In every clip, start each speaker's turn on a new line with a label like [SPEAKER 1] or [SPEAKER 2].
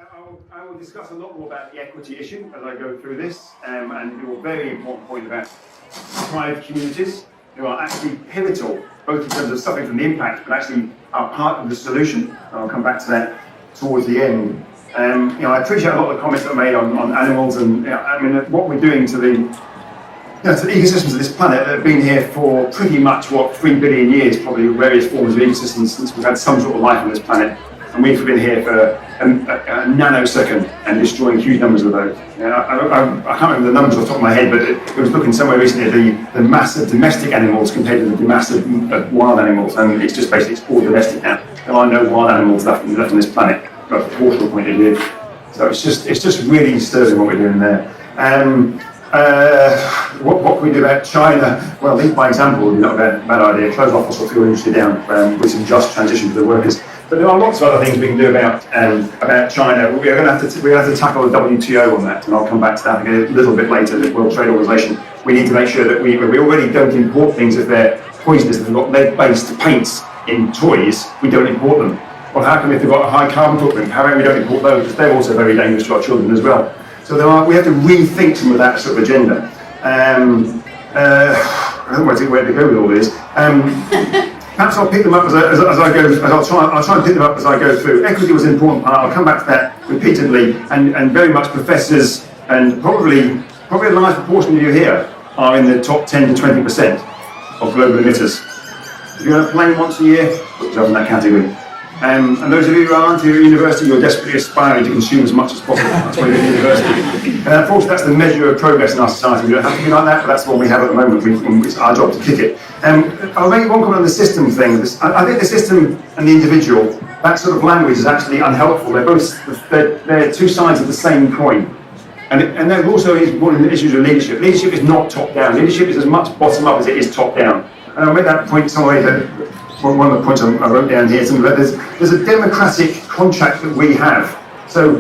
[SPEAKER 1] I will discuss a lot more about the equity issue as I go through this, and your very important point about deprived communities who are actually pivotal, both in terms of suffering from the impact, but actually are part of the solution. And I'll come back to that towards the end. I appreciate a lot of the comments that are made on animals, and what we're doing to the to the ecosystems of this planet that have been here for pretty much 3 billion years, probably various forms of ecosystems since we've had some sort of life on this planet. And we've been here for a nanosecond and destroying huge numbers of those. I can't remember the numbers off the top of my head, but it was looking somewhere recently at the mass of domestic animals compared to the mass of wild animals, and it's just basically it's all domestic now. There are no wild animals left on this planet from a proportional point of view. So it's just really disturbing what we're doing there. What can we do about China? Well, lead by example would be not a bad idea. Close our fossil fuel industry down with some just transition for the workers. But there are lots of other things we can do about China. We're going to have to tackle the WTO on that, and I'll come back to that again a little bit later. The World Trade Organization. We need to make sure that we already don't import things if they're poisonous. If they've got lead-based paints in toys, we don't import them. Well, how come if they've got a high carbon footprint? How come we don't import those? Because they're also very dangerous to our children as well. So we have to rethink some of that sort of agenda. I don't know where to go with all this. Perhaps I'll pick them up as I go. I'll try and pick them up as I go through. Equity was an important part. I'll come back to that repeatedly, and very much professors and probably a large proportion of you here are in the top 10 to 20% of global emitters. If you're on a plane once a year, put yourself in that category. And those of you who aren't here at university, you're desperately aspiring to consume as much as possible. That's why you're at university. And unfortunately, that's the measure of progress in our society. We don't have to be like that, but that's what we have at the moment. It's our job to kick it. I'll make one comment on the system thing. I think the system and the individual, that sort of language is actually unhelpful. They're two sides of the same coin. And there also is one of the issues of leadership. Leadership is not top-down. Leadership is as much bottom-up as it is top-down. And I'll make that point some way that one of the points I wrote down here, there's a democratic contract that we have. So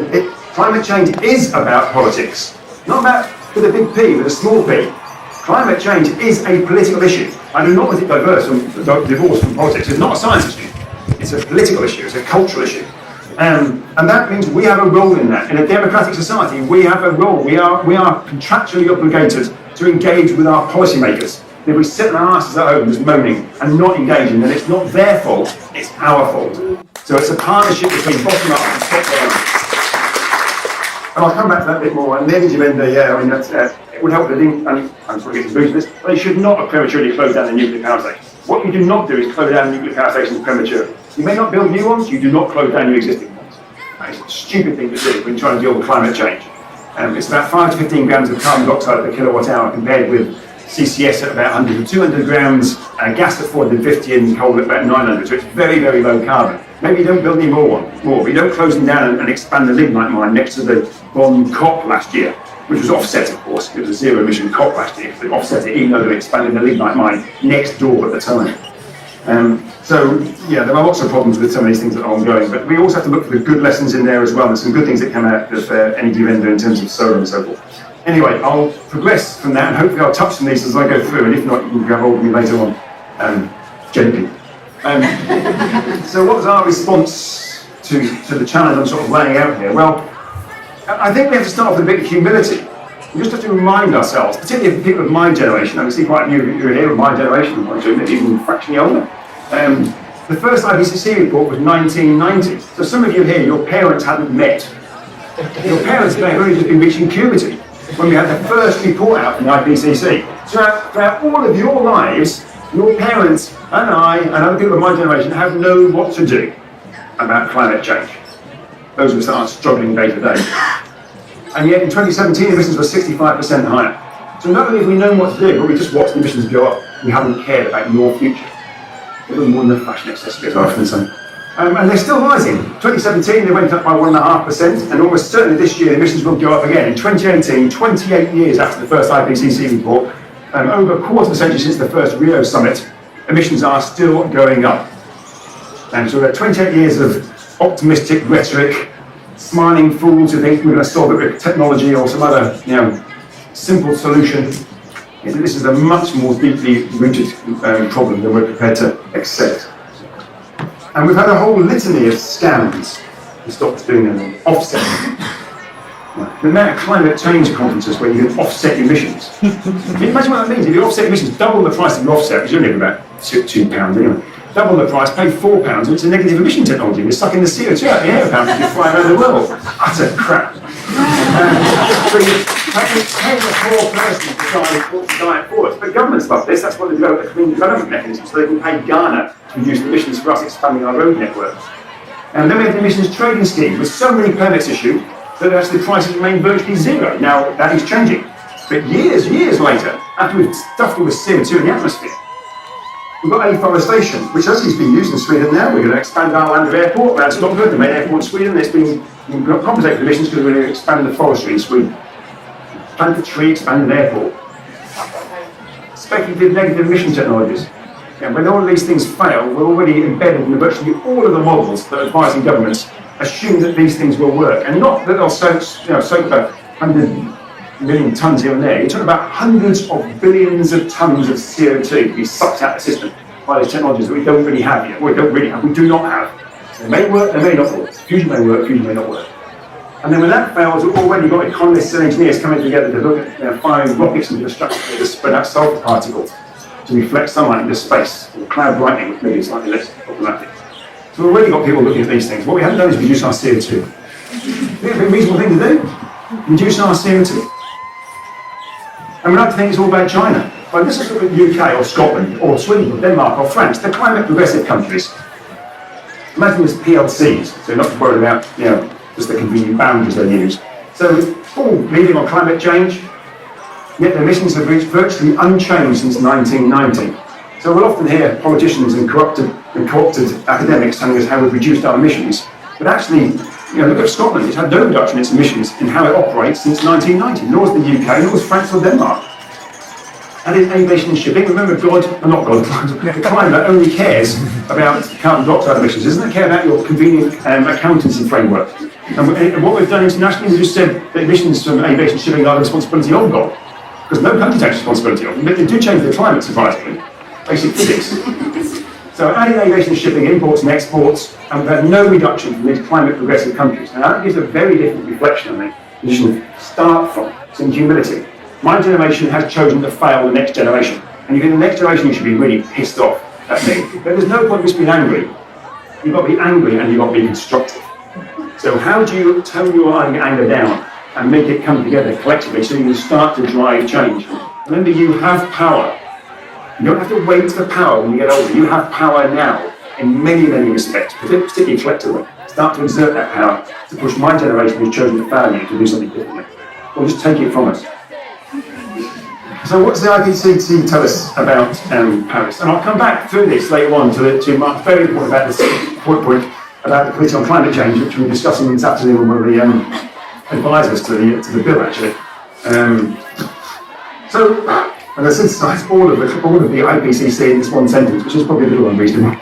[SPEAKER 1] climate change is about politics, not about with a big P, with a small p. Climate change is a political issue. I do not want it divorced from politics. It's not a science issue. It's a political issue. It's a cultural issue. And that means we have a role in that. In a democratic society, we have a role. We are contractually obligated to engage with our policymakers. If we sit on our asses at home just moaning and not engaging, then it's not their fault, it's our fault. So it's a partnership between bottom up and top down. And I'll come back to that a bit more. And the energy vendor, it would help the link, and I'm probably getting boost this, they should not have prematurely closed down the nuclear power station. What you do not do is close down nuclear power stations prematurely. You may not build new ones, you do not close down your existing ones. That is a stupid thing to do when trying to deal with climate change. It's about 5 to 15 grams of carbon dioxide per kilowatt hour compared with CCS at about 100 to 200 grams, gas at 450 and coal at about 900, so it's very, very low carbon. Maybe you don't build any more, but you don't close them down and expand the lignite mine next to the Bonn COP last year, which was offset, of course. It was a zero-emission COP last year, so they offset it even though they were expanding the lignite mine next door at the time. There are lots of problems with some of these things that are ongoing, but we also have to look for the good lessons in there as well. There's some good things that come out of energy vendor in terms of solar and so forth. Anyway, I'll progress from that, and hopefully I'll touch on these as I go through, and if not, you can grab hold of me later on, gently. So what was our response to the challenge I'm sort of laying out here? Well, I think we have to start with a bit of humility. We just have to remind ourselves, particularly for people of my generation, I can see quite a few who are here of my generation, maybe even fractionally older. The first IPCC report was 1990, so some of you here, your parents hadn't met. Your parents may have only just been reaching puberty when we had the first report out from the IPCC. So throughout all of your lives, your parents and I and other people of my generation have known what to do about climate change. Those of us that aren't struggling day to day. And yet in 2017, emissions were 65% higher. So not only have we known what to do, but we just watched the emissions go up. We haven't cared about your future. It was more than a fashion accessory, as I often say. And they're still rising. 2017, they went up by 1.5%, and almost certainly this year, emissions will go up again. In 2018, 28 years after the first IPCC report, over a quarter of a century since the first Rio summit, emissions are still going up. And so there are 28 years of optimistic rhetoric, smiling fools who think we're going to solve it with technology or some other, simple solution. This is a much more deeply rooted problem than we're prepared to accept. And we've had a whole litany of scams and stopped doing them. Offsetting. The amount of climate change conferences where you can offset emissions. Can you imagine what that means? If you offset emissions, double the price of your offset, which is only about £2 anyway. Double the price, pay £4, and it's a negative emission technology. You're sucking the CO2 out of the air, apparently, you fly around the world. Utter crap. So you're paying the poor person to die for us. But governments love this. That's why they develop a clean development mechanism, so they can pay Ghana to reduce emissions for us expanding our road network. And then we have the emissions trading scheme, with so many permits issued that actually prices remain virtually zero. Now, that is changing. But years later, after we've stuffed all the CO2 in the atmosphere, we've got afforestation, which actually is being used in Sweden now. We're going to expand our land of airport around Stockholm, the main airport in Sweden. It's been compensated for emissions because we're going to expand the forestry in Sweden. Plant a tree, expand an airport. Speculative negative emission technologies. And when all of these things fail, we're already embedded in virtually all of the models that advising governments assume that these things will work. And not that they'll soak about 100 million tonnes here and there. You're talking about hundreds of billions of tonnes of CO2 to be sucked out of the system by these technologies that we don't really have yet. We do not have. They may work, they may not work. Fusion may work, fusion may not work. And then when that fails, we've already got economists and engineers coming together to look at firing rockets into the structure to spread out sulfur particles to reflect sunlight into space, or cloud brightening, which maybe is slightly less problematic. So we've already got people looking at these things. What we haven't done is reduce our CO2. It's a reasonable thing to do. Reduce our CO2. And we like to think it's all about China. But this is look at the UK or Scotland or Sweden or Denmark or France, the climate progressive countries. Imagine as PLCs, so not worried about just the convenient boundaries they use. So all leading on climate change, yet the emissions have reached virtually unchanged since 1990. So we'll often hear politicians and co-opted academics telling us how we've reduced our emissions. But actually, look at Scotland. It's had no reduction in its emissions in how it operates since 1990. Nor is the UK, nor is France or Denmark. And in aviation and shipping, remember the climate only cares about carbon dioxide emissions. It doesn't care about your convenient accountancy framework. And what we've done internationally, we just said that emissions from aviation and shipping are the responsibility of God. Because no country takes responsibility of them. But they do change the climate, surprisingly. Basic physics. So adding aviation and shipping, imports and exports, and we've had no reduction from these climate progressive countries. Now that gives a very different reflection on the position to start from. It's in humility. My generation has chosen to fail the next generation. And if you're the next generation, you should be really pissed off at me. But there's no point in just being angry. You've got to be angry and you've got to be constructive. So how do you tone your anger down and make it come together collectively so you can start to drive change? Remember, you have power. You don't have to wait for power when you get older. You have power now in many, many respects, particularly collectively. Start to exert that power to push my generation who's chosen to fail you to do something differently. Or just take it from us. So what's the IPCC tell us about Paris? And I'll come back through this later on to Mark's very point about this point about the Committee on Climate Change, which we're discussing this afternoon with one of the advisors to the bill, actually. And I synthesise all of the IPCC in this one sentence, which is probably a little unreasonable.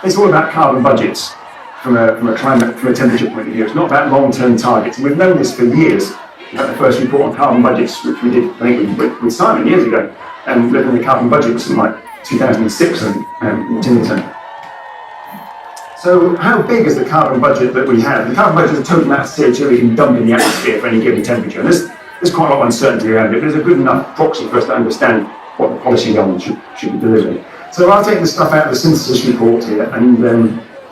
[SPEAKER 1] It's all about carbon budgets from a temperature point of view. It's not about long-term targets. And we've known this for years. In fact, the first report on carbon budgets, which we did, I think, with Simon years ago, and looking at the carbon budget was something like 2006 in Timberton. So how big is the carbon budget that we have? The carbon budget is the total amount of CO2 we can dump in the atmosphere for any given temperature. And there's quite a lot of uncertainty around it, but there's a good enough proxy for us to understand what the policy government should be delivering. So I'll take the stuff out of the synthesis report here and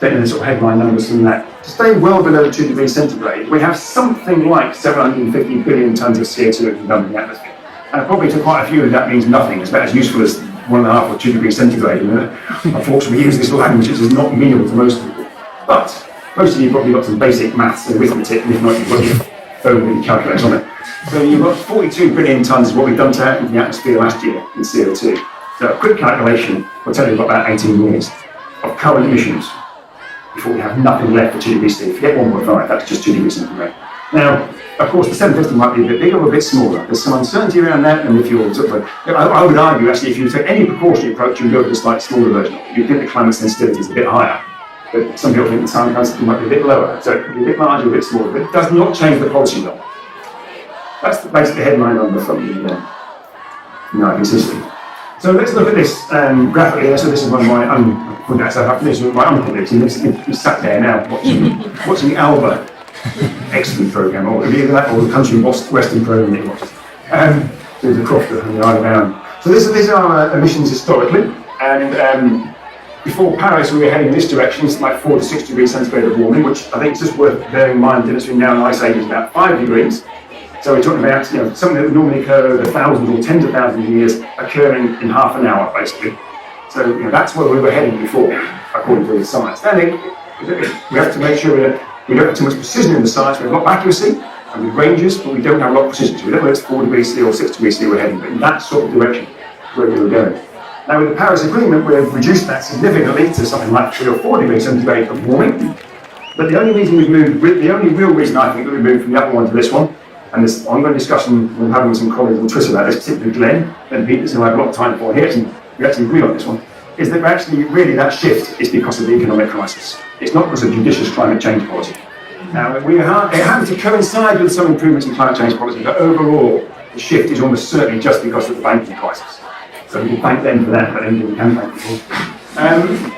[SPEAKER 1] take the sort of headline numbers from that. To stay well below 2 degrees centigrade, we have something like 750 billion tonnes of CO2 we can dump in the atmosphere. And probably to quite a few of that means nothing. It's about as useful as 1.5 or 2 degrees centigrade. Unfortunately, we use this language which is not meaningful to most people. But most of you probably got some basic maths and arithmetic, and if not, you've got your phone with your calculator on it. So you've got 42 billion tonnes of what we've dumped out into the atmosphere last year in CO2. So a quick calculation will tell you we've got about 18 years of current emissions before we have nothing left for 2 degrees C. Forget 1.5, that's just 2 degrees centigrade. Now, of course, the 750 might be a bit bigger or a bit smaller. There's some uncertainty around that, and if you're I would argue, actually, if you take any precautionary approach, you go for the slightly smaller version. You think the climate sensitivity is a bit higher. But some people think the time density might be a bit lower. So it could be a bit larger, a bit smaller, but it does not change the policy law. That's basically the headline number from the IPCC. So let's look at this graphically here. So this is one of my uncle lives. He's sat there now watching Alba, excellent program, or the country western program that he watches. There's a crofter on the Isle of Man. So these are emissions historically, and before Paris we were heading in this direction. It's like 4 to 6 degrees centigrade of warming, which I think is just worth bearing in mind. That between now and ice age is about 5 degrees. So we're talking about something that would normally occur over thousands or tens of thousands of years, occurring in half an hour, basically. So that's where we were heading before, according to the science. Then we have to make sure that we don't have too much precision in the science. We have a lot of accuracy and with ranges, but we don't have a lot of precision. So we don't know it's 4 degrees C or 6 degrees C we're heading, but in that sort of direction where we were going. Now with the Paris Agreement, we've reduced that significantly to something like 3 or 4 degrees centigrade of warming. But the only real reason I think that we moved from the other one to this one, and this ongoing discussion we're having with some colleagues on Twitter about this, particularly Glenn and Pete, who I have a lot of time for here, and we actually agree on this one, is that actually really that shift is because of the economic crisis. It's not because of judicious climate change policy. Now, it happens to coincide with some improvements in climate change policy, but overall, the shift is almost certainly just because of the banking crisis. So we can thank them for that, but anything we can thank them for.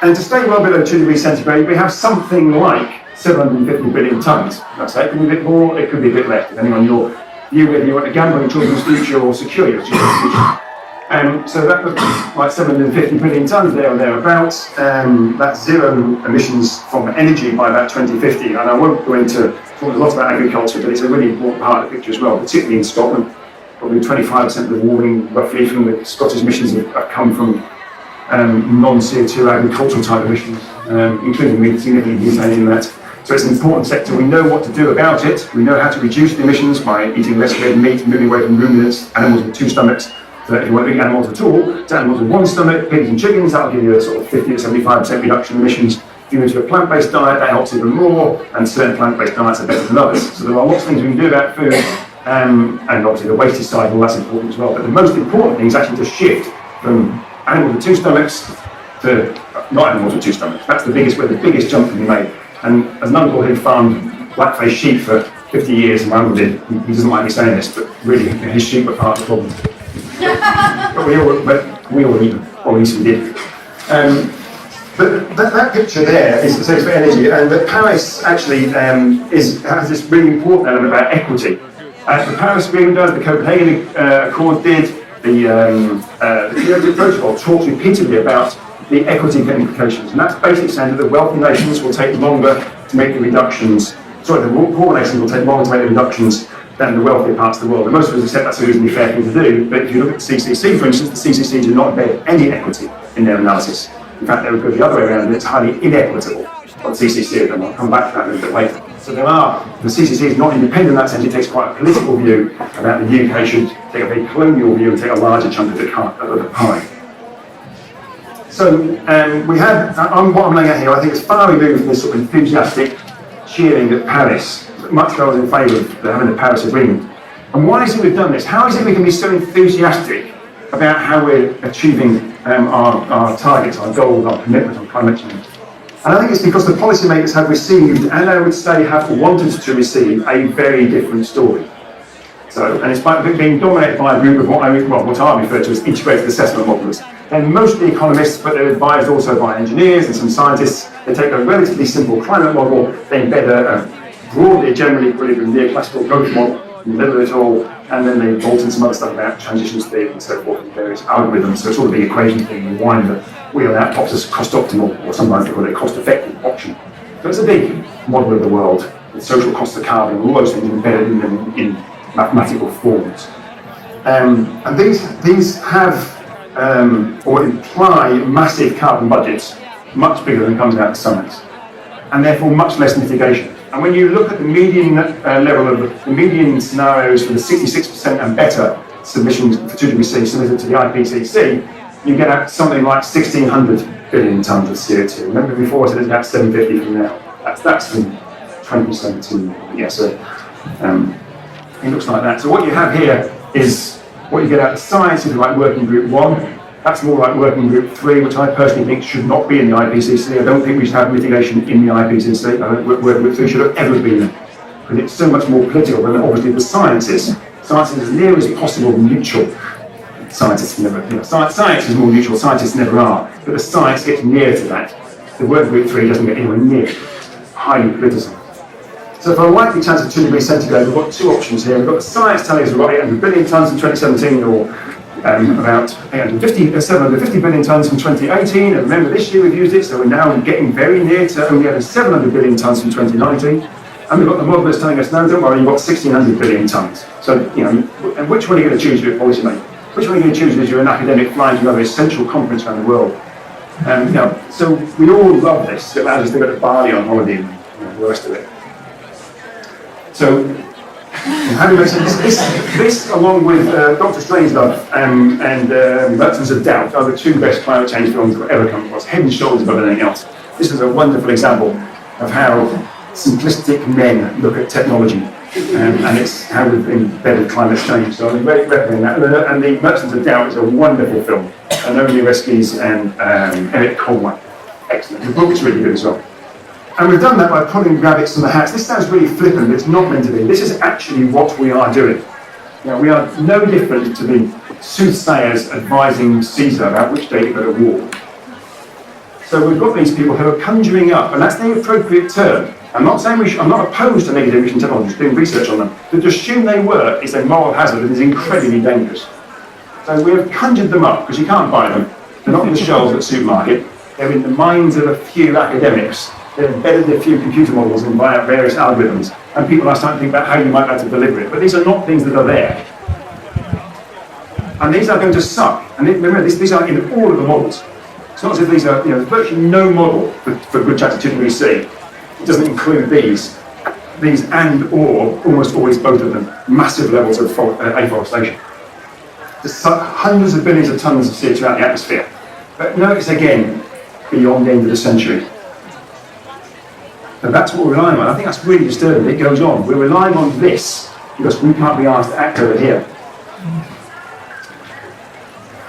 [SPEAKER 1] And to stay well below 2 degrees centigrade, we have something like 750 billion tonnes. That's it. It could be a bit more, it could be a bit less, depending on your view whether you want to gamble in children's future or secure your children's future. So that looks like 750 billion tonnes there or thereabouts. That's zero emissions from energy by about 2050. And I won't go into talking a lot about agriculture, but it's a really important part of the picture as well, particularly in Scotland. Probably 25% of the warming, roughly, from the Scottish emissions have come from non-CO2 agricultural type emissions, including significant methane in that. So it's an important sector. We know what to do about it. We know how to reduce the emissions by eating less red meat, moving away from ruminants, animals with 2 stomachs. So if you want to eat animals at all, it's animals with 1 stomach, pigs and chickens, that'll give you a sort of 50 to 75% reduction in emissions. If you move to a plant-based diet, that helps even more, and certain plant-based diets are better than others. So there are lots of things we can do about food, and obviously the wastage side, well, that's important as well. But the most important thing is actually to shift from animals with 2 stomachs to not animals with 2 stomachs. That's where the biggest jump can be made. And as an uncle who farmed black-faced sheep for 50 years, and my uncle did, he doesn't like me saying this, but really his sheep were part of the problem. but we all eat them, or at least we did. But that picture there is the for energy, and that Paris actually has this really important element about equity. The Paris Agreement does, the Copenhagen Accord did, the Kyoto Protocol talks repeatedly about the equity implications, and that's basically saying that the wealthy nations will take longer to make the reductions. The poor nations will take longer to make the reductions than the wealthier parts of the world. And most of us accept that's a reasonably fair thing to do, but if you look at the CCC, for instance, the CCC do not embed any equity in their analysis. In fact, they would go the other way around, and it's highly inequitable on CCC, and I'll come back to that a little bit later. So the CCC is not independent in that sense. It takes quite a political view about the UK should take a very colonial view and take a larger chunk of the pie. So we have, what I'm laying out here, I think it's far removed from this sort of enthusiastic cheering at Paris. Much I was in favour of having the Paris Agreement. And why is it we've done this? How is it we can be so enthusiastic about how we're achieving our targets, our goals, our commitment on climate change? And I think it's because the policymakers have received, and I would say have wanted to receive, a very different story. And it's by being dominated by a group of what I refer to as integrated assessment models. They're mostly economists, but they're advised also by engineers and some scientists. They take a relatively simple climate model, they embed a broadly, generally neoclassical growth model in the middle of it all, and then they bolt in some other stuff about transitions theory and so forth, and various algorithms. So it's all a big equation thing, and wind the wheel out pops us cost optimal, or sometimes they call it a cost effective option. So it's a big model of the world, with social cost of carbon, and all those things embedded in them in mathematical forms. And these have or imply massive carbon budgets, much bigger than comes out of science, and therefore much less mitigation. And when you look at the median level of the median scenarios for the 66% and better submissions for 2 degrees C submitted to the IPCC, you get out something like 1,600 billion tonnes of CO2. Remember before I said it's about 750 from now. That's from 2017. Yeah, so it looks like that. So what you have here is what you get out of science, if you like, working group 1. That's more like working group 3, which I personally think should not be in the IPCC. I don't think we should have mitigation in the IPCC. I don't think working group 3 should have ever been there, because it's so much more political than obviously the science is. Science is as near as possible neutral. scientists never, science is more neutral, scientists never are, but the science gets near to that. The word group 3 doesn't get anywhere near it. Highly politicized. So for a likely chance of 2 degrees centigrade, we've got 2 options here. We've got the science telling us we've got 800 billion tonnes in 2017, or about 750 billion tonnes from 2018. And remember, this year we've used it, so we're now getting very near to only having 700 billion tonnes from 2019. And we've got the modelers telling us, no, don't worry, you've got 1,600 billion tonnes. So, and which one are you going to choose for your policy maker? Which one are you going to choose as you're an academic flying to another essential conference around the world? So we all love this. It allows us to go to Bali on holiday and the rest of it. So, how do we make sense? This along with Dr. Strangelove and Merchants of Doubt, are the 2 best climate change films that have ever come across, head and shoulders above anything else. This is a wonderful example of how simplistic men look at technology, and it's how we've embedded climate change. So I would recommend that. And the Merchants of Doubt is a wonderful film. Naomi Oreskes and Eric Colwell. Excellent. The book is really good as well. And we've done that by pulling rabbits from the hats. This sounds really flippant, but it's not meant to be. This is actually what we are doing. We are no different to the soothsayers advising Caesar about which day to go to war. So we've got these people who are conjuring up, and that's the appropriate term. I'm not saying I'm not opposed to negative emission technologies, doing research on them, but to assume they work is a moral hazard and is incredibly dangerous. So we have conjured them up, because you can't buy them. They're not in the shelves at the supermarket. They're in the minds of a few academics. They've embedded a few computer models and via various algorithms, and people are starting to think about how you might be able to deliver it. But these are not things that are there. And these are going to suck. And remember, these are in all of the models. It's not as if these are, there's virtually no model for good chance of 2 degrees C. It doesn't include these and or almost always both of them, massive levels of afforestation. To suck hundreds of billions of tonnes of CO2 out of the atmosphere. But notice again, beyond the end of the century. So that's what we're relying on. I think that's really disturbing. It goes on. We're relying on this because we can't be asked to act over here.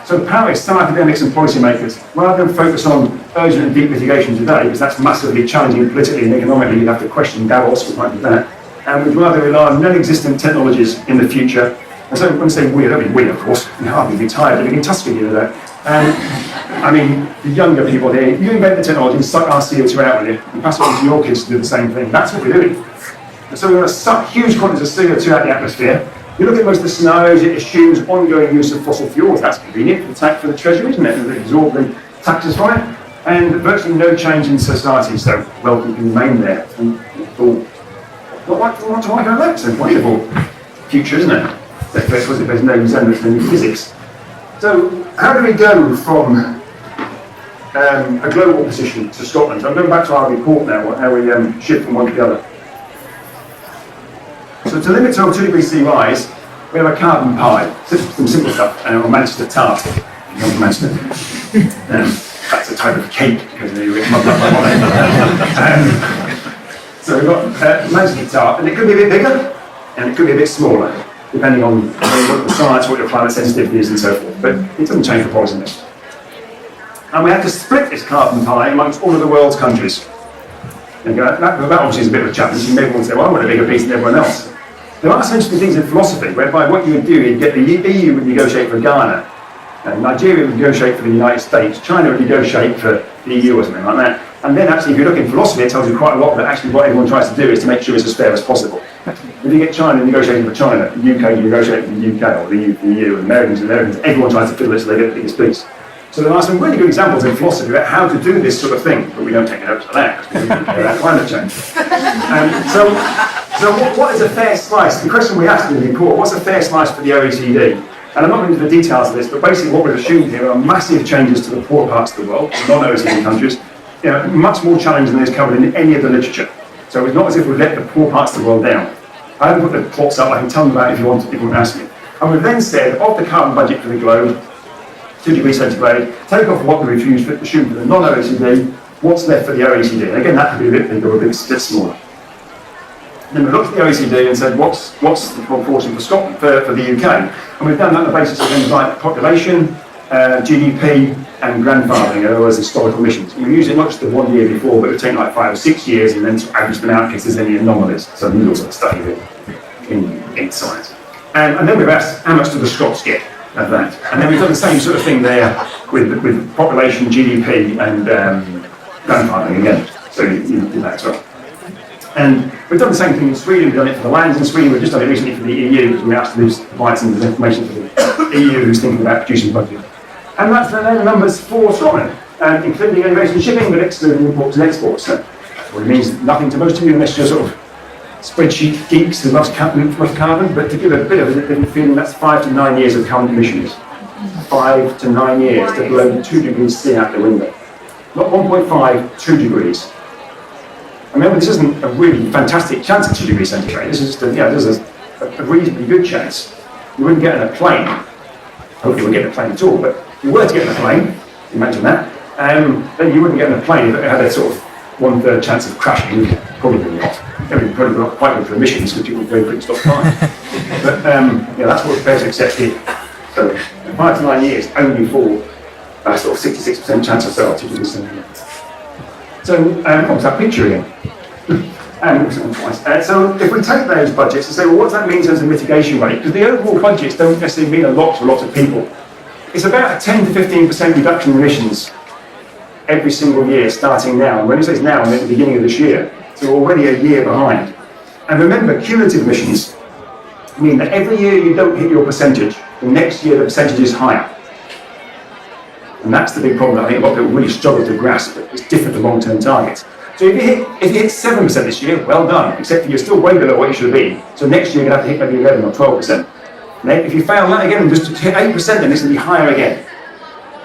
[SPEAKER 1] So the power is some academics and policymakers, rather than focus on urgent and deep litigation today, because that's massively challenging politically and economically, you'd have to question Davos, we might do that. And we'd rather rely on non-existent technologies in the future. And so when I say we, I don't mean we, of course. I'll be retired living in Tuscany today. I mean, the younger people here, you invent the technology and suck our CO2 out with it, and pass it on to your kids to do the same thing. That's what we're doing. And so we're going to suck huge quantities of CO2 out of the atmosphere. You look at most of the scenarios, it assumes ongoing use of fossil fuels. That's convenient for the Treasury, isn't it? They absorb the taxes from it. And virtually no change in society, so wealth can remain there. And not to like our lives. It's a wonderful future, isn't it? Because there's no resemblance to any physics. So how do we go from a global position to Scotland? So I'm going back to our report now, how we shift from one to the other. So to limit to a 2 degrees C rise, we have a carbon pie, some simple stuff, or Manchester tart. That's a type of cake, because it's muddled up on it. So we've got Manchester tart, and it could be a bit bigger, and it could be a bit smaller, depending on what the science, what your climate sensitivity is, and so forth. But it doesn't change for policy mix. And we have to split this carbon pie amongst all of the world's countries. And that obviously is a bit of a challenge. You may want to say, well, I want a bigger piece than everyone else. There are essentially things in philosophy whereby what you would do is get the EU would negotiate for Ghana, Nigeria would negotiate for the United States, China would negotiate for the EU or something like that. And then actually, if you look in philosophy, it tells you quite a lot that actually what everyone tries to do is to make sure it's as fair as possible. If you get China negotiating for China, the UK negotiating for the UK, or the EU for the EU, and Americans, everyone tries to fiddle it so they get the biggest piece. So there are some really good examples in philosophy about how to do this sort of thing, but we don't take it up to that because we don't care about climate change. So what is a fair slice? The question we asked in the report, what's a fair slice for the OECD? And I'm not going into the details of this, but basically what we've assumed here are massive changes to the poor parts of the world, non-OECD countries, much more challenging than is covered in any of the literature. So it's not as if we've let the poor parts of the world down. I haven't put the plots up, I can tell them about it if you want to ask me. And we've then said, of the carbon budget for the globe, 2 degrees centigrade, take off what we assume for the non-OECD, what's left for the OECD? And again, that could be a bit bigger or a bit smaller. Then we looked at the OECD and said, what's the proportion for Scotland, for the UK? And we've done that on the basis of things like population, GDP, and grandfathering, in other words, historical emissions. And we used it not just the 1 year before, but it would take like 5 or 6 years and then to average them out in case there's any anomalies. So the middle sort of study in science. And then we've asked, how much do the Scots get? of that. And then we've done the same sort of thing there with population, GDP, and grandfathering again. So you do that as well. And we've done the same thing in Sweden. We've done it for the lands in Sweden. We've just done it recently for the EU, because we asked to provide some of this information for the EU who's thinking about producing budget. And that's the numbers for Scotland, including innovation shipping, but excluding imports and exports. So that's what it means. Nothing to most of you unless you're sort of spreadsheet geeks who love carbon, but to give a bit of a different feeling, that's 5 to 9 years of carbon emissions. 5 to 9 years to blow 2 degrees C out the window. Not 1.5, 2 degrees. Remember, this isn't a really fantastic chance of 2 degrees centigrade. This is just there's a reasonably good chance. You wouldn't get in a plane. Hopefully you wouldn't get in a plane at all, but if you were to get in a plane, imagine that, then you wouldn't get in a plane if it had a sort of 1/3 chance of crashing. Probably not. Probably not quite good for emissions, because people very quickly stop flying. But that's what we're prepared to accept here. So 5 to 9 years, only for a sort of 66% chance of cell 2 degrees centigrade. So, what was that picture again? So, if we take those budgets and say, well, what does that mean in terms of mitigation rate? Because the overall budgets don't necessarily mean a lot to a lot of people. It's about a 10 to 15% reduction in emissions every single year, starting now. And when it says now, I mean at the beginning of this year. So, we're already a year behind. And remember, cumulative emissions mean that every year you don't hit your percentage, the next year the percentage is higher. And that's the big problem that I think a lot of people really struggle to grasp. It's different to long-term targets. So if you hit 7% this year, well done, except you're still way below what you should be. So next year you're going to have to hit maybe 11 or 12%. And if you fail that again and just hit 8%, then it's going to be higher again.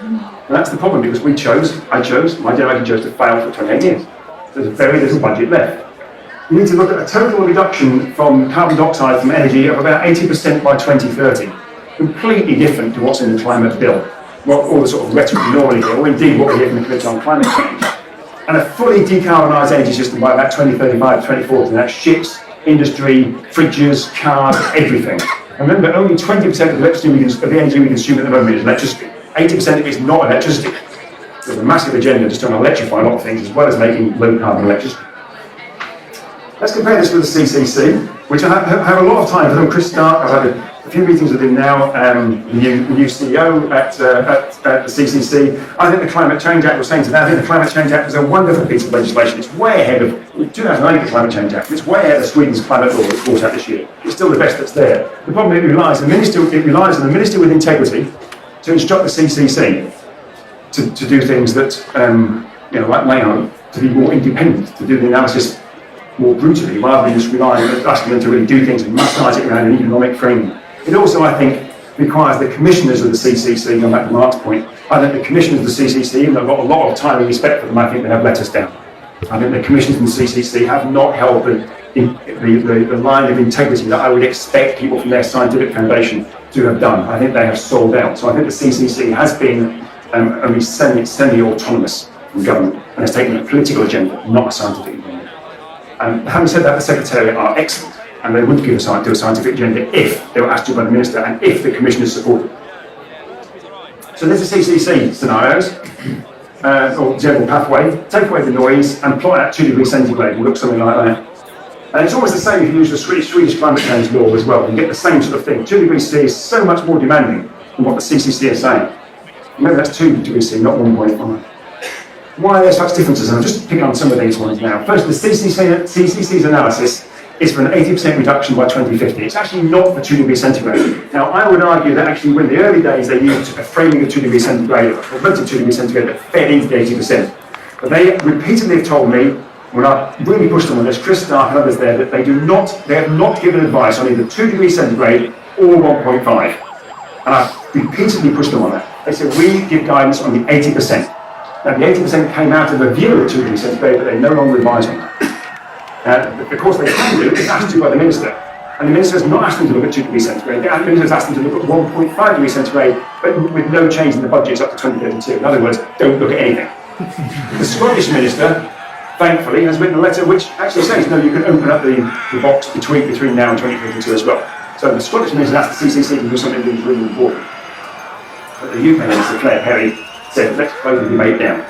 [SPEAKER 1] And that's the problem, because my generation chose to fail for 28 years. There's very little budget left. You need to look at a total reduction from carbon dioxide from energy of about 80% by 2030. Completely different to what's in the climate bill. All the sort of rhetoric we normally hear, or indeed what we hear from the Committee on Climate Change. And a fully decarbonised energy system by about 2035, 2040, and that's ships, industry, fridges, cars, everything. And remember, only 20% of the energy we consume at the moment is electricity. 80% of it is not electricity. There's a massive agenda just trying to electrify a lot of things, as well as making low-carbon electricity. Let's compare this with the CCC, which I have a lot of time with him. Chris Stark, I've had a few meetings with him now, the new CEO at the CCC. I think the Climate Change Act, was saying today, I think the Climate Change Act is a wonderful piece of legislation. It's way ahead of 2008, the Climate Change Act. It's way ahead of Sweden's climate law that's brought out this year. It's still the best that's there. The problem is it relies on the minister with integrity to instruct the CCC to do things that, like Leon, to be more independent, to do the analysis more brutally, rather than just relying on asking them to really do things and massage it around an economic framework. It also, I think, requires the commissioners of the CCC, going back to Mark's point, I think the commissioners of the CCC, even though I've got a lot of time and respect for them, I think they have let us down. I think the commissioners of the CCC have not held the line of integrity that I would expect people from their scientific foundation to have done. I think they have sold out. So I think the CCC has been only semi-autonomous from government and has taken a political agenda, not a scientific agenda. Having said that, the Secretariat are excellent, and they would do a scientific agenda if they were asked to by the Minister and if the Commissioners supported. So there's the CCC scenarios, or general pathway. Take away the noise and plot out 2 degrees centigrade will look something like that. And it's always the same if you use the Swedish climate change law as well. You get the same sort of thing. 2 degrees C is so much more demanding than what the CCC is saying. Remember, that's 2 degrees C, not 1.5. Why are there such differences? And I'm just picking on some of these ones now. First, the CCC's analysis is for an 80% reduction by 2050. It's actually not for 2 degrees centigrade. Now, I would argue that actually in the early days they used a framing of 2 degrees centigrade, or relative 2 degrees centigrade that fed into the 80%. But they repeatedly have told me, when I really pushed them on this, Chris Stark and others there, that they have not given advice on either 2 degrees centigrade or 1.5. And I've repeatedly pushed them on that. They said, we give guidance on the 80%. Now, the 80% came out of a view of 2 degrees centigrade, but they no longer advise on that. Of course, they can do it, it's asked to by the Minister. And the Minister has not asked them to look at 2 degrees centigrade. The Minister has asked them to look at 1.5 degrees centigrade, but with no change in the budgets up to 2032. In other words, don't look at anything. The Scottish Minister, thankfully, has written a letter which actually says, no, you can open up the box between now and 2032 as well. So the Scottish Minister asked the CCC to do something that was really important. But the UK Minister, Claire Perry, said, let's close the debate down.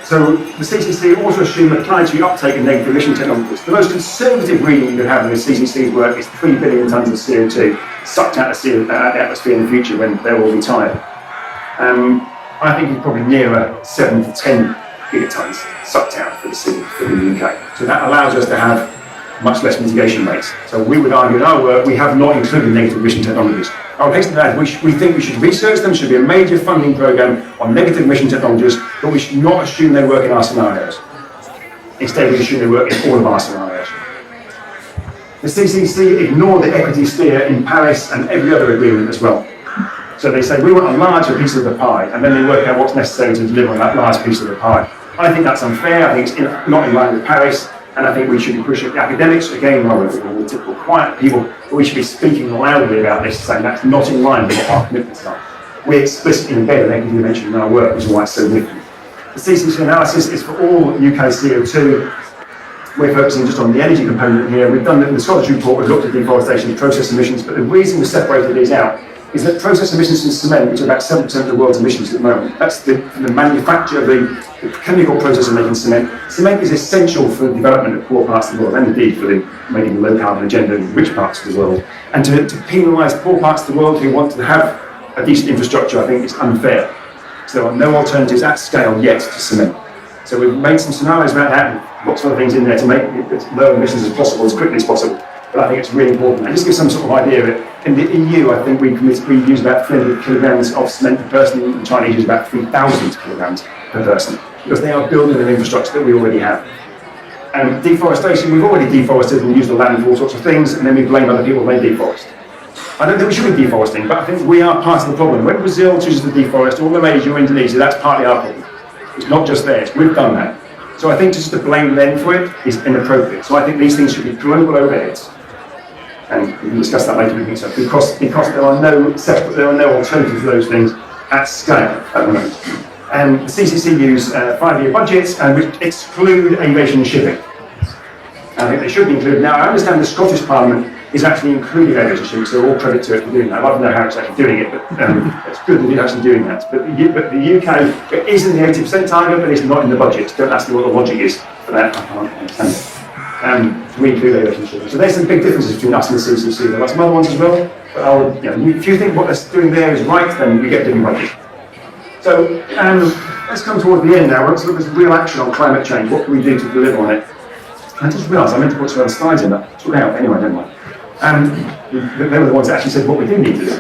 [SPEAKER 1] So the CCC also assume a planetary uptake in negative emission technologies. The most conservative reading you could have in the CCC's work is 3 billion tonnes of CO2 sucked out of the atmosphere in the future when they're all retired. I think it's probably nearer 7 to 10 gigatons sucked out for the UK. So that allows us to have much less mitigation rates. So we would argue in our work, we have not included negative emission technologies. I would hasten to add, we think we should research them, should be a major funding programme on negative emission technologies, but we should not assume they work in our scenarios. Instead, we assume they work in all of our scenarios. The CCC ignored the equity steer in Paris and every other agreement as well. So they say, we want a larger piece of the pie, and then they work out what's necessary to deliver on that large piece of the pie. I think that's unfair, I think it's not in line with Paris, and I think we should be pushing the academics, again, rather than the typical quiet people, but we should be speaking loudly about this, saying that's not in line with what our commitments are. We explicitly embed an equity dimension in our work, which is why it's so different. The CCC analysis is for all UK CO2. We're focusing just on the energy component here. We've done it in the Scottish report, we've looked at deforestation and process emissions, but the reason we separated these out is that process emissions from cement, which are about 7% of the world's emissions at the moment, that's the manufacture of the chemical process of making cement. Cement is essential for the development of poor parts of the world, and indeed for making the low carbon agenda in rich parts of the world. And to penalise poor parts of the world who want to have a decent infrastructure, I think is unfair. So there are no alternatives at scale yet to cement. So we've made some scenarios about that, and lots of other things in there to make it as low emissions as possible, as quickly as possible. But I think it's really important. And just give some sort of idea of it. In the EU, I think we use about 300 kilograms of cement per person, and the Chinese use about 3,000 kilograms per person, because they are building an infrastructure that we already have. And deforestation, we've already deforested and used the land for all sorts of things, and then we blame other people when they deforest. I don't think we should be deforesting, but I think we are part of the problem. When Brazil chooses to deforest, or Malaysia or Indonesia, that's partly our problem. It's not just theirs, we've done that. So I think just to blame them for it is inappropriate. So I think these things should be global overheads. And we can discuss that later, because there are no alternatives to those things at scale at the moment. And the CCC use 5-year budgets and which exclude aviation and shipping. I think they should be included. Now, I understand the Scottish Parliament is actually including aviation shipping, so all credit to it for doing that. I don't know how it's actually doing it, but it's good that it's actually doing that. But the UK, it is in the 80% target, but it's not in the budget. Don't ask me what the logic is for that. I can't understand it. We include aviation shipping. So there's some big differences between us and the CCC. There are some other ones as well. But if you think what they're doing there is right, then we get a different budget. So let's come towards the end now. Let's look at real action on climate change. What can we do to deliver on it? I just realised I meant to put some other slides in that. Took out anyway, never mind. They were the ones that actually said what we do need to do.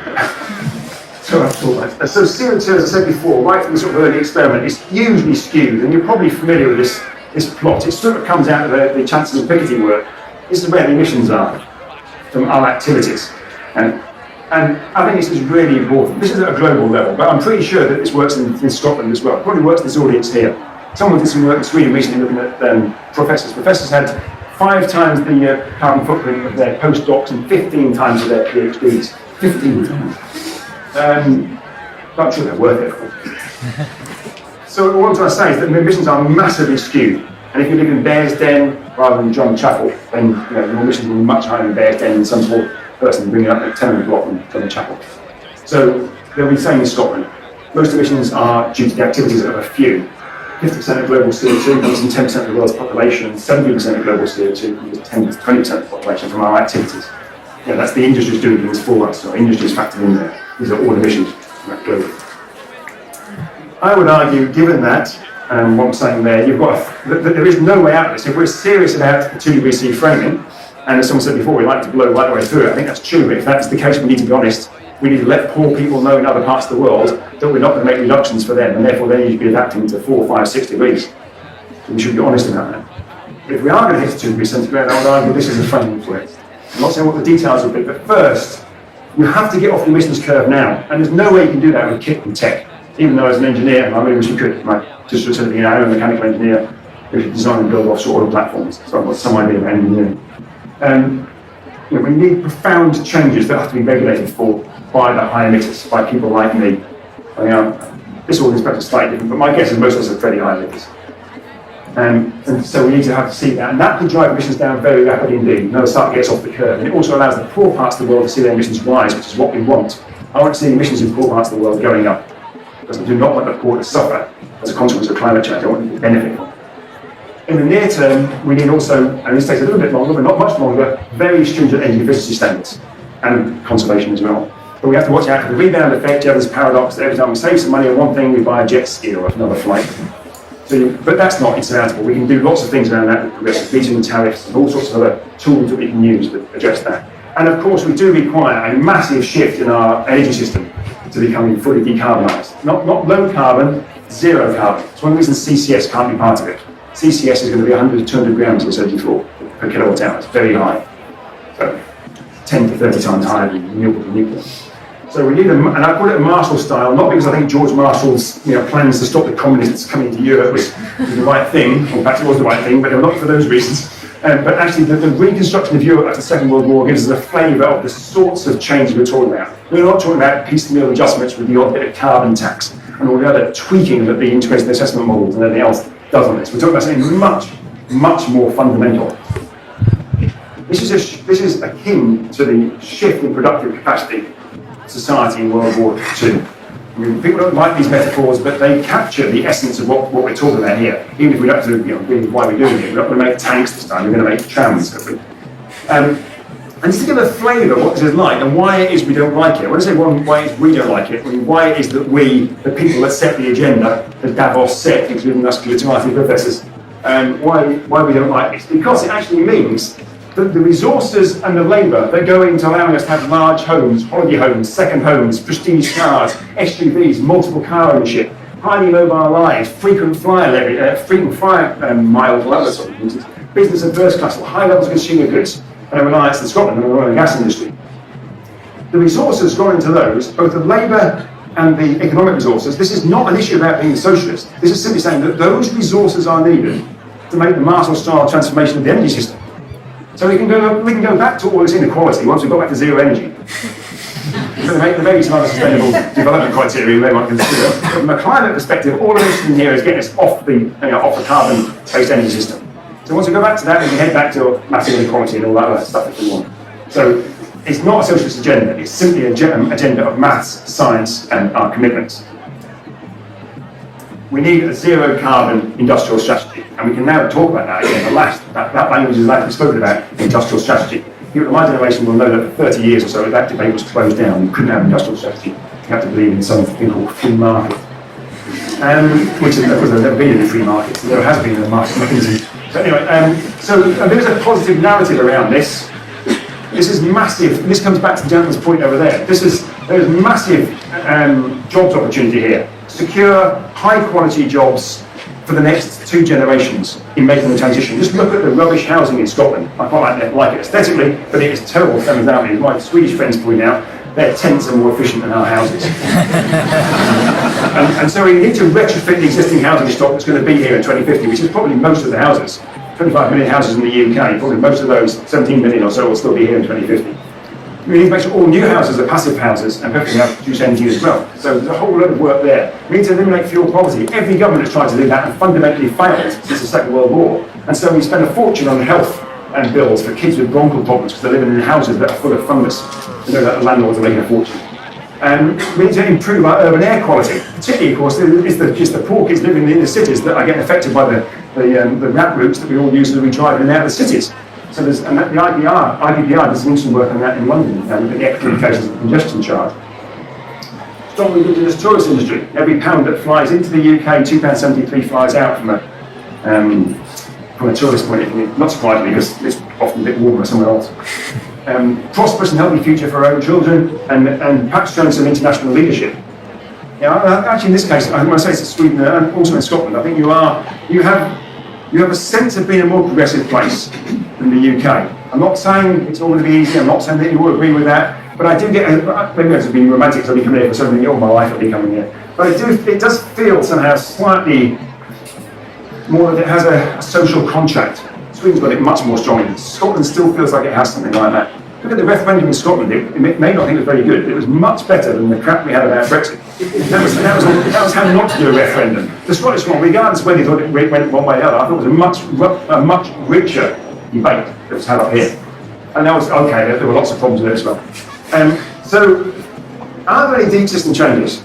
[SPEAKER 1] So CO2, as I said before, right from the sort of early experiment, is hugely skewed, and you're probably familiar with this plot. It sort of comes out of the Chancellor and Piketty work. This is where the emissions are from our activities. And I think this is really important. This is at a global level, but I'm pretty sure that this works in Scotland as well. It probably works in this audience here. Someone did some work in Sweden recently looking at professors. Professors had 5 times the carbon footprint of their postdocs and 15 times of their PhDs. 15 times. I'm sure they're worth it. So what I'm trying to say is that the emissions are massively skewed. And if you live in Bearsden rather than John Chapel, then your emissions will be much higher in Bearsden than some poor person bringing up at 10 o'clock from John Chapel. So they'll be the same in Scotland. Most emissions are due to the activities of a few. 50% of global CO2 comes from 10% of the world's population, 70% of global CO2 comes from 20% of the population from our activities. That's the industries doing things for us, or industries factored in there. These are all emissions globally. I would argue, given that, and what I'm saying there, there is no way out of this. If we're serious about the 2 degree C framing, and as someone said before, we like to blow right the way through it, I think that's true, but if that's the case, we need to be honest. We need to let poor people know in other parts of the world that we're not going to make reductions for them, and therefore they need to be adapting to 4, 5, 6 degrees. So we should be honest about that. If we are going to hit 2 degrees centigrade, I would argue this is a framing for it. I'm not saying what the details will be, but first, you have to get off the emissions curve now, and there's no way you can do that with kit and tech. Even though as an engineer, I really wish you could. Just sort of being an mechanical engineer who should design and build offshore oil platforms. So I've got some idea of engineering. We need profound changes that have to be regulated for by the high emitters, by people like me. This audience perhaps is slightly different, but my guess is most of us are fairly high emitters. And so we need to have to see that, and that could drive emissions down very rapidly indeed. Another start gets off the curve, and it also allows the poor parts of the world to see their emissions rise, which is what we want. I want to see emissions in poor parts of the world going up. because I do not want the poor to suffer as a consequence of climate change. I want them to benefit from it. In the near term, we need also, and this takes a little bit longer, but not much longer, very stringent energy efficiency standards and conservation as well. But we have to watch out for the rebound effect. You have this paradox that every time we save some money on one thing, we buy a jet ski or another flight. But that's not insurmountable. We can do lots of things around that with progressive bitumen tariffs and all sorts of other tools that we can use to address that. And of course, we do require a massive shift in our energy system to becoming fully decarbonised. Not low carbon, zero carbon. It's one of the reasons CCS can't be part of it. CCS is going to be 100 to 200 grams, as I said before, per kilowatt hour. It's very high. So 10 to 30 times higher than renewable nuclear. So we need and I call it a Marshall style, not because I think George Marshall's plans to stop the communists coming to Europe was the right thing, or perhaps it was the right thing, but not for those reasons. But actually the reconstruction of Europe after the Second World War gives us a flavour of the sorts of changes we're talking about. We're not talking about piecemeal adjustments with the odd bit of carbon tax and all the other tweaking that the integrated assessment models and everything else does on this. We're talking about something much, much more fundamental. This is akin to the shift in productive capacity of society in World War II. I mean, people don't like these metaphors, but they capture the essence of what we're talking about here. Even if we don't have to, really why we're doing it. We're not going to make tanks this time, we're going to make trams. And just to give a flavour of what this is like and why it is we don't like it. When I say why it is we don't like it, I mean why it is that we, the people that set the agenda, as Davos said, including us literati professors, why we don't like this. Because it actually means that the resources and the labour that go into allowing us to have large homes, holiday homes, second homes, prestige cars, SUVs, multiple car ownership, highly mobile lives, frequent flyer miles, all that sort of things, business and first class, high levels of consumer goods, and a reliance on Scotland and the oil and gas industry. The resources gone into those, both the labour and the economic resources, this is not an issue about being a socialist. This is simply saying that those resources are needed to make the Marshall-style transformation of the energy system. So we can go back to all this inequality once we've got back to zero energy. So there may be some other sustainable development criteria we might consider. But from a climate perspective, all of this in here is getting us off the carbon-based energy system. So once we go back to that, we can head back to massive inequality and all that other stuff if we want. So it's not a socialist agenda, it's simply an agenda of maths, science, and our commitments. We need a zero carbon industrial strategy, and we can now talk about that again. That language is likely spoken about in industrial strategy. People of my generation will know that for 30 years or so, that debate was closed down. You couldn't have industrial strategy. You have to believe in something called free market. Which, of course, there's never been in a free market, so there has been a market mechanism. So anyway, so there's a positive narrative around this. This is massive. This comes back to the gentleman's point over there. There's massive jobs opportunity here. Secure, high-quality jobs for the next 2 generations in making the transition. Just look at the rubbish housing in Scotland. I quite like it aesthetically, but it is terrible. As my Swedish friends point out, their tents are more efficient than our houses. and so we need to retrofit the existing housing stock that's going to be here in 2050, which is probably most of the houses. 25 million houses in the UK, probably most of those, 17 million or so, will still be here in 2050. We need to make sure all new houses are passive houses and hopefully have produce energy as well. So there's a whole lot of work there. We need to eliminate fuel poverty. Every government has tried to do that and fundamentally failed since the Second World War. And so we spend a fortune on health and bills for kids with bronchial problems because they're living in houses that are full of fungus. You know that the landlords are making a fortune. We need to improve our urban air quality. Particularly, of course, it's the poor kids living in the cities that are getting affected by the rat routes that we all use as we drive in and out of the cities. So the IPPR does some interesting work on that in London, with the extra implications of the congestion charge. Strong indigenous tourist industry. Every pound that flies into the UK, £2.73 flies out from a tourist point of view. Not surprisingly, because it's often a bit warmer somewhere else. Prosperous and healthy future for our own children, and perhaps showing some international leadership. Actually, in this case, when I say it's Sweden and also in Scotland, I think you have a sense of being a more progressive place than the UK. I'm not saying it's all going to be easy. I'm not saying that you will agree with that, but I do get. Maybe it's being romantic because I've been coming here for so many all my life. I've been coming here, but it does feel somehow slightly more that it has a social contract. Sweden's got it much more strongly. Scotland still feels like it has something like that. Look at the referendum in Scotland. It may not think it was very good, but it was much better than the crap we had about Brexit. That was how not to do a referendum. The Scottish one, regardless of whether they thought it went one way or the other, I thought it was a much richer debate that was had up here. And that was okay. There were lots of problems with it as well. So, are there any deep system changes?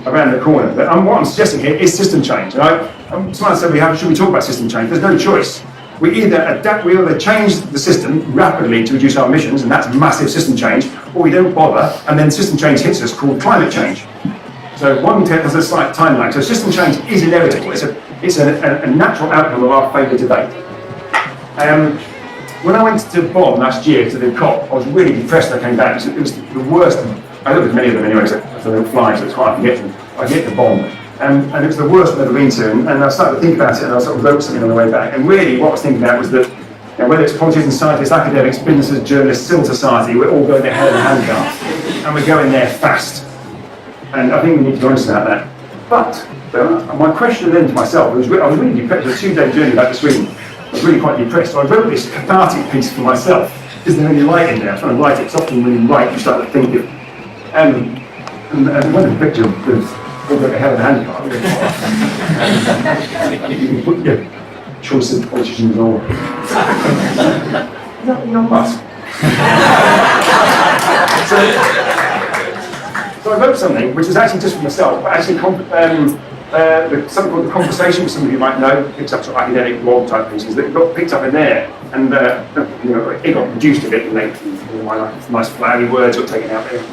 [SPEAKER 1] around the corner. But what I'm suggesting here is system change. And someone said, should we talk about system change? There's no choice. We either change the system rapidly to reduce our emissions, and that's massive system change, or we don't bother, and then system change hits us, called climate change. So one has a slight timeline. So system change is inevitable. It's a natural outcome of our failure to date. When I went to Bonn last year to the COP, I was really depressed when I came back. It was the worst. I looked at many of them anyway, so they don't fly, so it's quite hard to get to them. I get to Bonn. And it was the worst I've ever been to, and I started to think about it, and I sort of wrote something on the way back. And really, what I was thinking about was that, whether it's politicians, scientists, academics, businesses, journalists, civil society, we're all going there hand in handcart, and we're going there fast. And I think we need to be honest about that. But my question then to myself I was really depressed. It was a 2-day journey back to Sweden. I was really quite depressed. So I wrote this cathartic piece for myself. Is there any light in there? I was trying to write it. It's often when you write, you start to think it. And one of the picture was. We'll go to hell in a handcart. You can put your choice of politicians on. Not much. So I wrote something which is actually just for myself, but actually something called The Conversation, which some of you might know, picks up sort of academic blog type pieces that got picked up in there, and it got reduced a bit later. My nice flowery words got taken out there.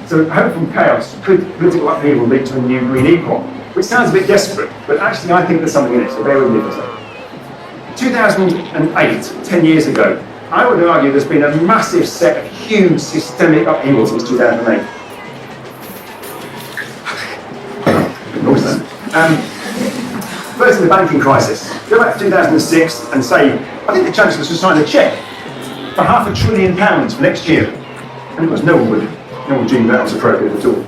[SPEAKER 1] So hope from chaos, political upheaval lead to a new green epoch, which sounds a bit desperate, but actually I think there's something in it, so bear with me for a second. 2008, 10 years ago, I would argue there's been a massive set of huge systemic upheaval since 2008. First, the banking crisis. Go back to 2006 and say, I think the Chancellor should sign a cheque for £500 billion for next year. And of course, no one would dream that was appropriate at all.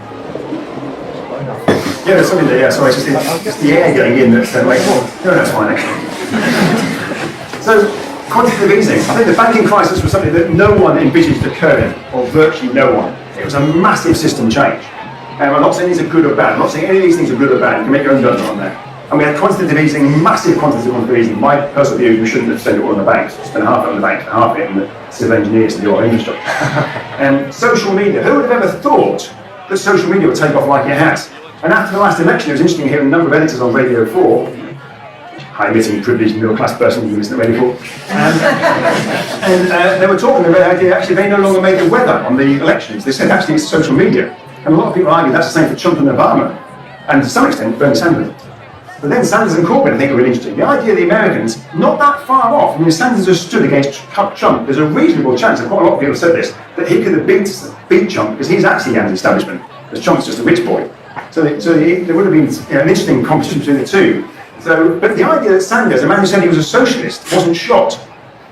[SPEAKER 1] Yeah, there's something there, yeah, sorry, it's just the air getting in that's like, no, that's fine actually. So, quantitative easing. I think the banking crisis was something that no one envisaged occurring, or virtually no one. It was a massive system change. I'm not saying these are good or bad, I'm not saying any of these things are good or bad, you can make your own judgment on that. And we had quantitative easing, massive quantitative easing. My personal view is we shouldn't have spent it all on the banks. Spend half of it on the banks and half of it on the civil engineers to do our infrastructure. And social media. Who would have ever thought that social media would take off like it has? And after the last election, it was interesting hearing a number of editors on Radio 4, high-emitting, privileged, middle-class person who listened to Radio 4, and they were talking about the idea actually they no longer made the weather on the elections. They said actually it's social media. And a lot of people argue that's the same for Trump and Obama, and to some extent Bernie Sanders. But then Sanders and Corbyn, I think, are really interesting. The idea of the Americans, not that far off. I mean, if Sanders has stood against Trump, there's a reasonable chance, and quite a lot of people have said this, that he could have beat Trump because he's actually anti-establishment, because Trump's just a rich boy. So there would have been an interesting competition between the two. But the idea that Sanders, a man who said he was a socialist, wasn't shot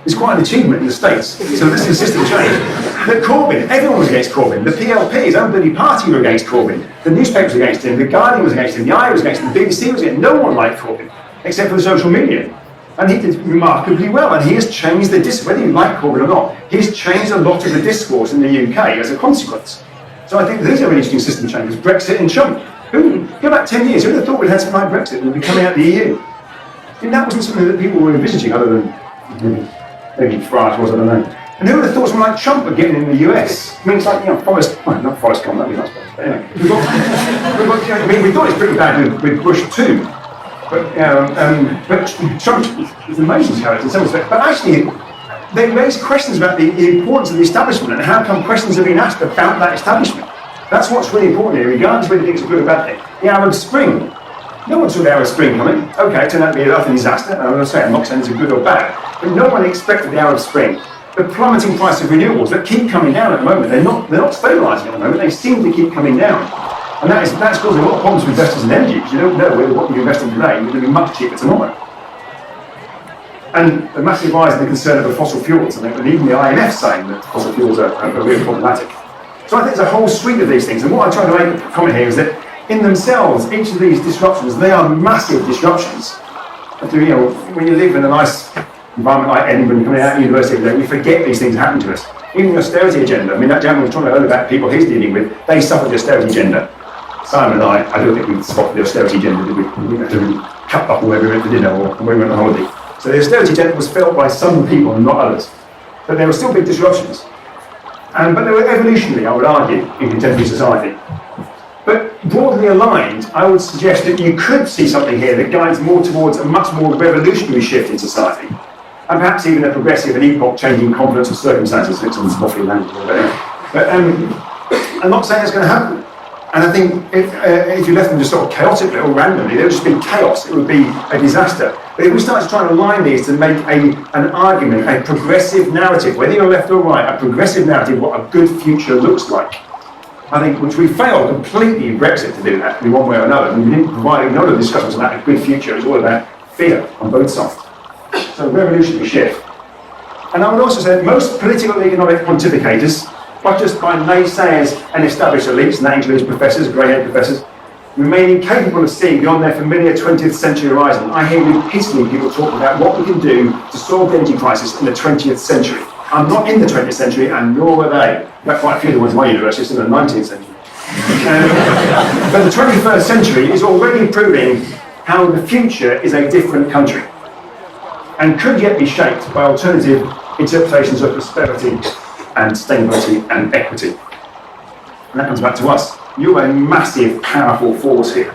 [SPEAKER 1] is quite an achievement in the States. So this is a system change. But Corbyn, everyone was against Corbyn. The PLP, his own bloody party, were against Corbyn. The newspapers were against him. The Guardian was against him. The Eye was against him. The BBC was against him. No one liked Corbyn, except for the social media. And he did remarkably well. And he has changed the discourse, whether you like Corbyn or not, he's changed a lot of the discourse in the UK as a consequence. So I think these are really interesting system changes. Brexit and Trump. Go back 10 years, who would have thought we'd had something like Brexit and we'd be coming out of the EU? I mean, that wasn't something that people were envisaging, other than maybe France was, I don't know. And who would have thought someone like Trump would get in the US? I mean, it's like, not Forrest Gump, that'd be nice. But anyway, we thought it's pretty bad with Bush too. But Trump is an amazing character in some respects. But actually, they raise questions about the importance of the establishment and how come questions have been asked about that establishment. That's what's really important here, regardless of whether you think it's a good or bad thing. The Arab Spring. No one saw the Arab Spring coming. Okay, it turned out to be a disaster. And I'm not saying it's a good or bad. But no one expected the Arab Spring. The plummeting price of renewables that keep coming down at the moment, they're not stabilising at the moment, they seem to keep coming down. And that's causing a lot of problems for investors in energy, because you don't know whether what you invest in today is going to be much cheaper tomorrow. And the massive rise in the concern over fossil fuels, and even the IMF saying that fossil fuels are really problematic. So I think there's a whole suite of these things, and what I'm trying to make a comment here is that in themselves, each of these disruptions, they are massive disruptions. And when you live in a nice environment like Edinburgh, coming out of university every day, we forget these things happen to us. Even the austerity agenda, I mean, that gentleman was talking earlier about people he's dealing with, they suffered the austerity agenda. Simon and I don't think we spotted the austerity agenda, did we? We had to cut up where we went to dinner or when we went on holiday. So the austerity agenda was felt by some people and not others. But there were still big disruptions. But they were evolutionary, I would argue, in contemporary society. But broadly aligned, I would suggest that you could see something here that guides more towards a much more revolutionary shift in society, and perhaps even a progressive and epoch-changing confluence of circumstances, which is roughly language. But I'm not saying it's going to happen. And I think if you left them just sort of chaotically or randomly, there would just be chaos. It would be a disaster. But if we start to try and align these to make an argument, a progressive narrative, whether you're left or right, a progressive narrative, what a good future looks like, I think, which we failed completely in Brexit to do that in one way or another. We didn't provide none of the discussions about a good future. It was all about fear on both sides. So revolutionary shift. And I would also say most political and economic pontificators, not just by naysayers and established elites, and that includes professors, grey-haired professors, remain incapable of seeing beyond their familiar 20th century horizon. I hear repeatedly people talking about what we can do to solve the energy crisis in the 20th century. I'm not in the 20th century, and nor are they. In fact, quite a few of the ones in my university are still in the 19th century. But the 21st century is already proving how the future is a different country, and could yet be shaped by alternative interpretations of prosperity and sustainability and equity. And that comes back to us. You're a massive, powerful force here.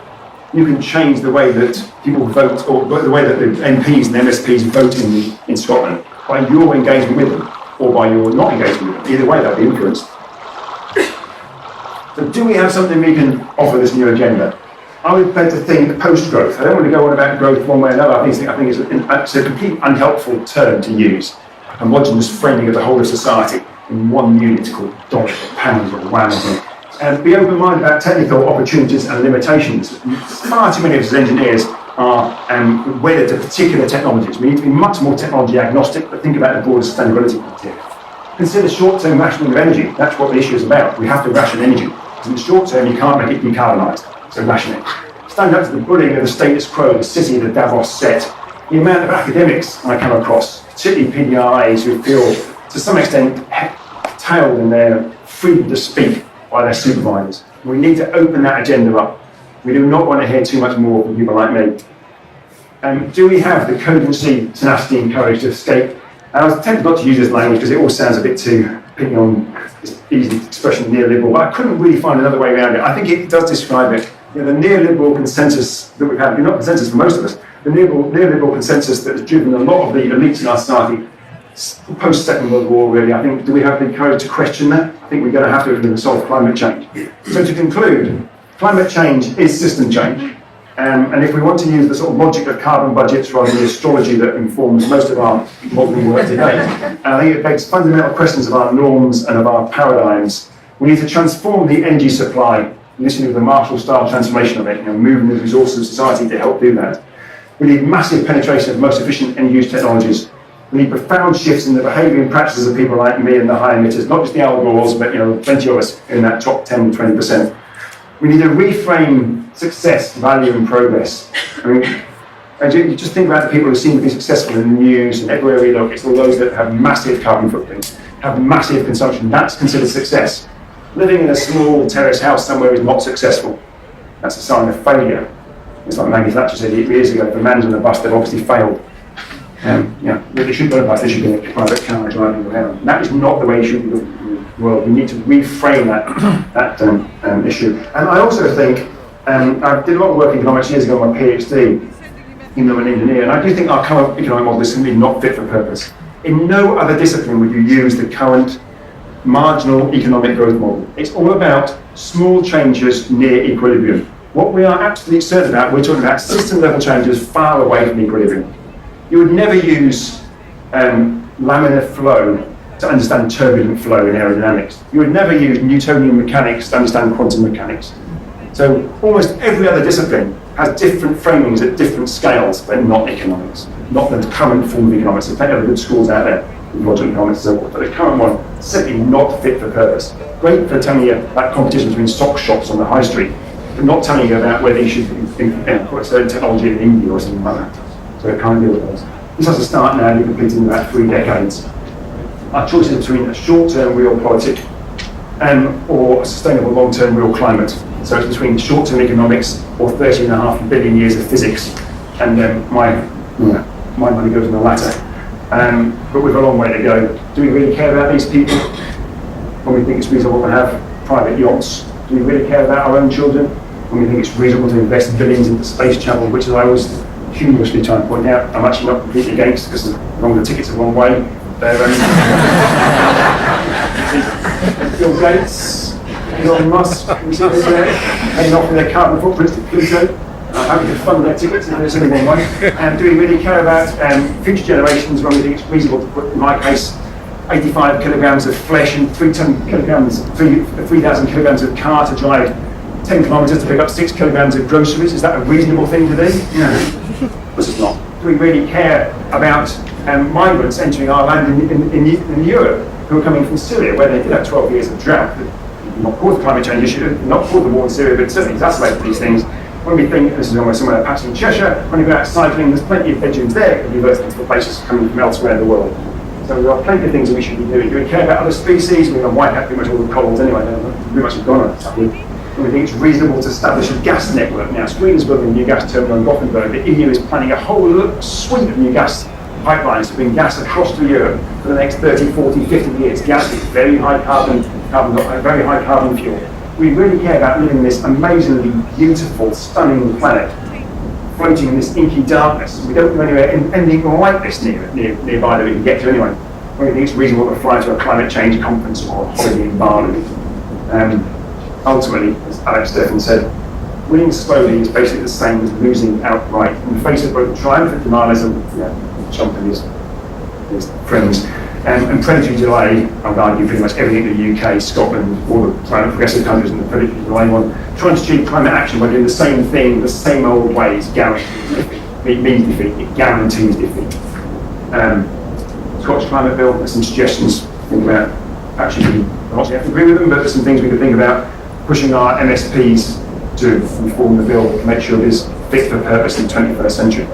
[SPEAKER 1] You can change the way that people vote, or the way that the MPs and MSPs vote in Scotland, by your engagement with them, or by your not engagement with them. Either way, they'll be influenced. So do we have something we can offer this new agenda? I would like to think post-growth. I don't want to go on about growth one way or another. I think it's a complete unhelpful term to use. A homogenous framing of the whole of society in one unit called dollars or pounds or whammers. And be open-minded about technical opportunities and limitations. Far too many of us as engineers are wedded to particular technologies. We need to be much more technology agnostic, but think about the broader sustainability criteria. Consider short-term rationing of energy. That's what the issue is about. We have to ration energy. Because in the short term, you can't make it decarbonised. So rationing. Stand up to the bullying of the status quo, the city, the Davos set. The amount of academics I come across, particularly PDRAs, who feel, to some extent, tailed in their freedom to speak by their supervisors. We need to open that agenda up. We do not want to hear too much more from people like me. Do we have the cogency, tenacity and courage to escape? And I was tempted not to use this language because it all sounds a bit too picking on this easy expression neoliberal, but I couldn't really find another way around it. I think it does describe it. You know, the neoliberal consensus that we've had, not consensus for most of us, the neoliberal consensus that has driven a lot of the elites in our society post-Second World War, really. I think, do we have the courage to question that? I think we're going to have to solve climate change. So to conclude, climate change is system change. And if we want to use the sort of logic of carbon budgets rather than the astrology that informs most of our modern work today, I think it begs fundamental questions of our norms and of our paradigms. We need to transform the energy supply, listening to the Marshall-style transformation of it, moving the resources of society to help do that. We need massive penetration of most efficient end-use technologies. We need profound shifts in the behaviour and practices of people like me and the high emitters, not just the Al Gores, but plenty of us in that top 10, 20%. We need to reframe success, value and progress. I mean, and you just think about the people who seem to be successful in the news and everywhere we look, it's all those that have massive carbon footprints, have massive consumption. That's considered success. Living in a small terrace house somewhere is not successful. That's a sign of failure. It's like Maggie Thatcher said years ago, if a man's on a bus, they've obviously failed. They shouldn't go on a bus, they should be in a private car driving around. That is not the way it should be in the world. We need to reframe that issue. And I also think, I did a lot of work in economics years ago on my PhD, even though I'm an engineer, and I do think our current economic model is simply not fit for purpose. In no other discipline would you use the current marginal economic growth model. It's all about small changes near equilibrium. What we are absolutely certain about, we're talking about system level changes far away from equilibrium. You would never use laminar flow to understand turbulent flow in aerodynamics. You would never use Newtonian mechanics to understand quantum mechanics. So almost every other discipline has different framings at different scales, but not economics, not the current form of economics. There's plenty of good schools out there, logical economics and so forth, but the current one, simply not fit for purpose. Great for telling you about competition between sock shops on the high street, but not telling you about whether you should put a certain technology in India or something like that. So it can't deal with those. This has to start now, you're completing in about 3 decades. Our choices between a short-term real politic or a sustainable long-term real climate. So it's between short-term economics or 30.5 billion years of physics, and my money goes in the latter. But we've a long way to go. Do we really care about these people when we think it's reasonable to have private yachts Do we really care about our own children? When we think it's reasonable to invest billions into space travel, which I always humorously try and point out, I'm actually not completely against, because as long as the tickets are one way, they're Bill Gates, Elon Musk, we see them there, heading off with their carbon footprints to Pluto, having to fund their tickets if there's only one way. And do we really care about future generations when we think it's reasonable to put, in my case, 85 kilograms of flesh and 3,000 kilograms of car to drive 10 kilometres to pick up 6 kilograms of groceries? Is that a reasonable thing to do? No, of course it's not. Do we really care about migrants entering our land in Europe who are coming from Syria, where they did have 12 years of drought, not caused the climate change issue, not caused the war in Syria, but certainly exacerbated these things? When we think, this is almost somewhere perhaps in Cheshire, when we go out cycling, there's plenty of bedrooms there that can be diverted to places coming from elsewhere in the world. So there are plenty of things that we should be doing. Do we care about other species? We're going to wipe out pretty much all the corals anyway, pretty much gone on that. And we think it's reasonable to establish a gas network. Now, Sweden's building a new gas terminal in Gothenburg. The EU is planning a whole suite of new gas pipelines to bring gas across to Europe for the next 30, 40, 50 years. Gas is very high carbon fuel. We really care about living in this amazingly beautiful, stunning planet, floating in this inky darkness. We don't know anywhere anything like this nearby that we can get to anyway. We think it's reasonable to fly to a climate change conference or a holiday in Bali. Ultimately, as Alex Stephan said, winning slowly is basically the same as losing outright. In the face of both triumphant denialism, Trump and his friends, and predatory delay, I would argue pretty much everything in the UK, Scotland, all the climate progressive countries and the predatory delay one, trying to achieve climate action by doing the same thing, the same old ways, guarantees defeat. It means defeat, it guarantees defeat. Scottish climate bill, there's some suggestions, think about, actually, I'm not have to agree with them, but there's some things we could think about, pushing our MSPs to reform the bill to make sure it is fit for purpose in the 21st century.